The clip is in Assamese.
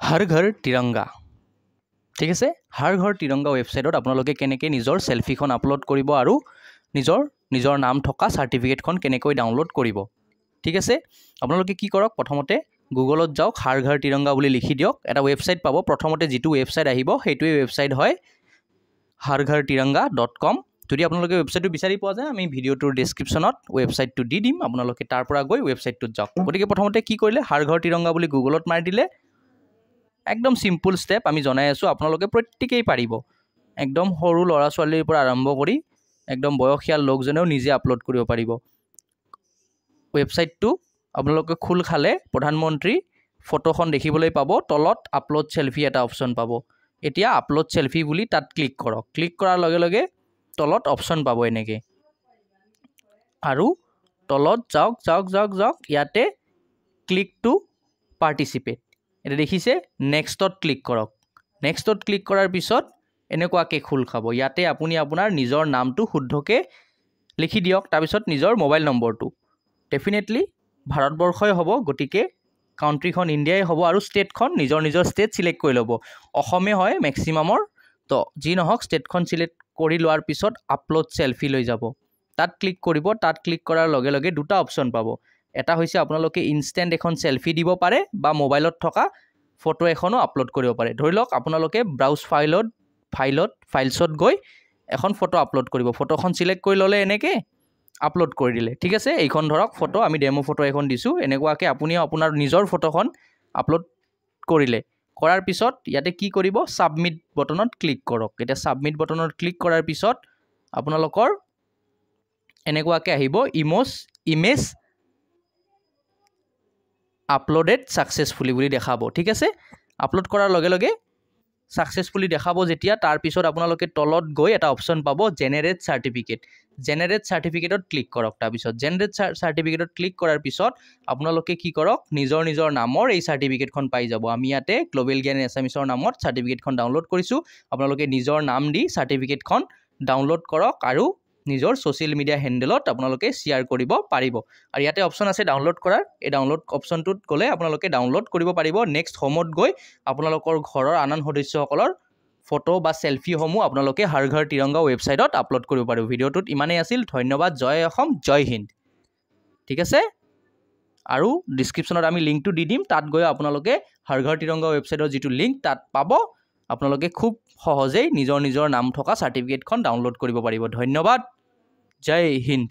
हर घर तिरंगा ঠিক আছে हर घर तिरंगा वेबसाइटত আপোনালোকে কেনেকৈ নিজৰ সেলফিখন আপলোড কৰিব আৰু নিজৰ নাম থকা সাৰ্টিফিকেটখন কেনেকৈ ডাউনলোড কৰিব ঠিক আছে আপোনালোকে কি কৰক প্ৰথমতে গুগলত যাওক हर घर तिरंगा বুলি লিখি দিয়ক এটা ওয়েবসাইট পাব প্ৰথমতে যেটো ওয়েবসাইট আহিব সেইটোৱে ওয়েবসাইট হয় harghartiranga.com যদি আপোনালোকে ওয়েবসাইটটো বিচাৰি পোৱা যায় আমি ভিডিওটোৰ ডেসক্ৰিপচনত ওয়েবসাইটটো দি দিম আপোনালোকে তাৰ পৰা গৈ ওয়েবসাইটটোত যাওক গতিকে প্ৰথমতে কি কৰিলে हर घर तिरंगा বুলি গুগলত মাৰি দিলে एकदम सिम्पल स्टेप आमी जनाई आसो आपनालोके प्रत्येकेই पारिब एकदम सरू लरा छालीर पर आरम्भ करी एकदम बयसियाल लोकजनेও निजे आपलोड करिब पारिब वेबसाइटটো आपनालोके खुल खाले प्रधानमंत्री फटोखन देखिबोलै पाबो तलत आपलोड सेल्फी एटा ऑप्शन पाबो एटिया आपलोड सेल्फी बुली तात क्लिक करक क्लिक करार लगे लगे तलत ऑप्शन पाबो एनेके आरु तलत जाওক याते क्लिक टू पार्टिसिपेट এটা দেখিছে নেক্সটত ক্লিক কৰক নেক্সটত ক্লিক কৰাৰ পিছত এনেকুৱাকে খুল খাব ইয়াতে আপুনি আপোনাৰ নিজৰ নামটো শুদ্ধকে লিখি দিয়ক তাৰ পিছত নিজৰ মোবাইল নম্বৰটো ডেফিনেটলি ভাৰতবৰ্ষই হ'ব গটিকে কাউন্ট্ৰিখন ইণ্ডিয়াই হ'ব আৰু ষ্টেটখন নিজৰ ষ্টেট সিলেক্ট কৰি ল'ব অসমে হয় ম্যাক্সিমামৰ তো যি নহওক ষ্টেটখন সিলেক্ট কৰি লোৱাৰ পিছত আপলোড সেলফি লৈ যাব তাত ক্লিক কৰিব তাত ক্লিক কৰাৰ লগে লগে দুটা অপচন পাব এটা হৈছে আপোনালোকে ইনস্ট্যান্ট এখন সেলফি দিব পাৰে বা মোবাইলত থকা ফটো এখনো আপলোড কৰিব পাৰে ধৰি লওক আপোনালোকে ব্ৰাউজ ফাইলছত গৈ এখন ফটো আপলোড কৰিব ফটোখন সিলেক্ট কৰি ললে এনেকে আপলোড কৰি দিলে ঠিক আছে এইখন ধৰক ফটো আমি ডেমো ফটো এখন দিছো এনেকুৱাকে আপুনি আপোনাৰ নিজৰ ফটোখন আপলোড কৰিলে কৰাৰ পিছত ইয়াতে কি কৰিব সাবমিট বটনত ক্লিক কৰক এটা সাবমিট বটনত ক্লিক কৰাৰ পিছত আপোনালোকৰ এনেকুৱাকে আহিব ইমেজ আপলোডেড সাকসেসফুলি বুলি দেখাবো ঠিক আছে আপলোড কৰাৰ লগে লগে সাকসেসফুলি দেখাবো যেতিয়া তাৰ পিছত আপোনালোকে তলত গৈ এটা অপচন পাবো জেনাৰেট সাৰ্টিফিকেটত ক্লিক কৰক তাৰ পিছত জেনাৰেট সাৰ্টিফিকেটত ক্লিক কৰাৰ পিছত আপোনালোকে কি কৰক নিজৰ নামৰ এই সাৰ্টিফিকেটখন পাই যাব আমি ইয়াতে গ্লোবেল জ্ঞান এছামিছৰ নামত সাৰ্টিফিকেটখন ডাউনলোড কৰিছো আপোনালোকে নিজৰ নাম দি সাৰ্টিফিকেটখন ডাউনলোড কৰক আৰু নিজৰ সোশ্যাল মিডিয়া হ্যান্ডেলত আপোনালোকে শেয়াৰ কৰিব পাৰিব আৰু ইয়াতে অপচন আছে ডাউনলোড কৰাৰ এই ডাউনলোড অপচনটোত গলে আপোনালোকে ডাউনলোড কৰিব পাৰিব নেক্সট হোমত গৈ আপোনালোকৰ ঘৰৰ আনন সদস্যসকলৰ ফটো বা সেলফি সমূহ আপোনালোকে हर घर तिरंगा ওয়েবসাইটত আপলোড কৰিব পাৰিব ভিডিওটোত ইমানেই আছিল ধন্যবাদ জয় অসম জয় হিন্দ ঠিক আছে আৰু ডেসক্ৰিপচনত আমি লিংকটো দি দিম তাত গৈ আপোনালোকে हर घर तिरंगा ওয়েবসাইটৰ যেটো লিংক তাত পাব আপোনালোকে খুব সহজেই নিজৰ নাম থকা সাৰ্টিফিকেটখন ডাউনলোড কৰিব পাৰিব ধন্যবাদ জয় হিন্দ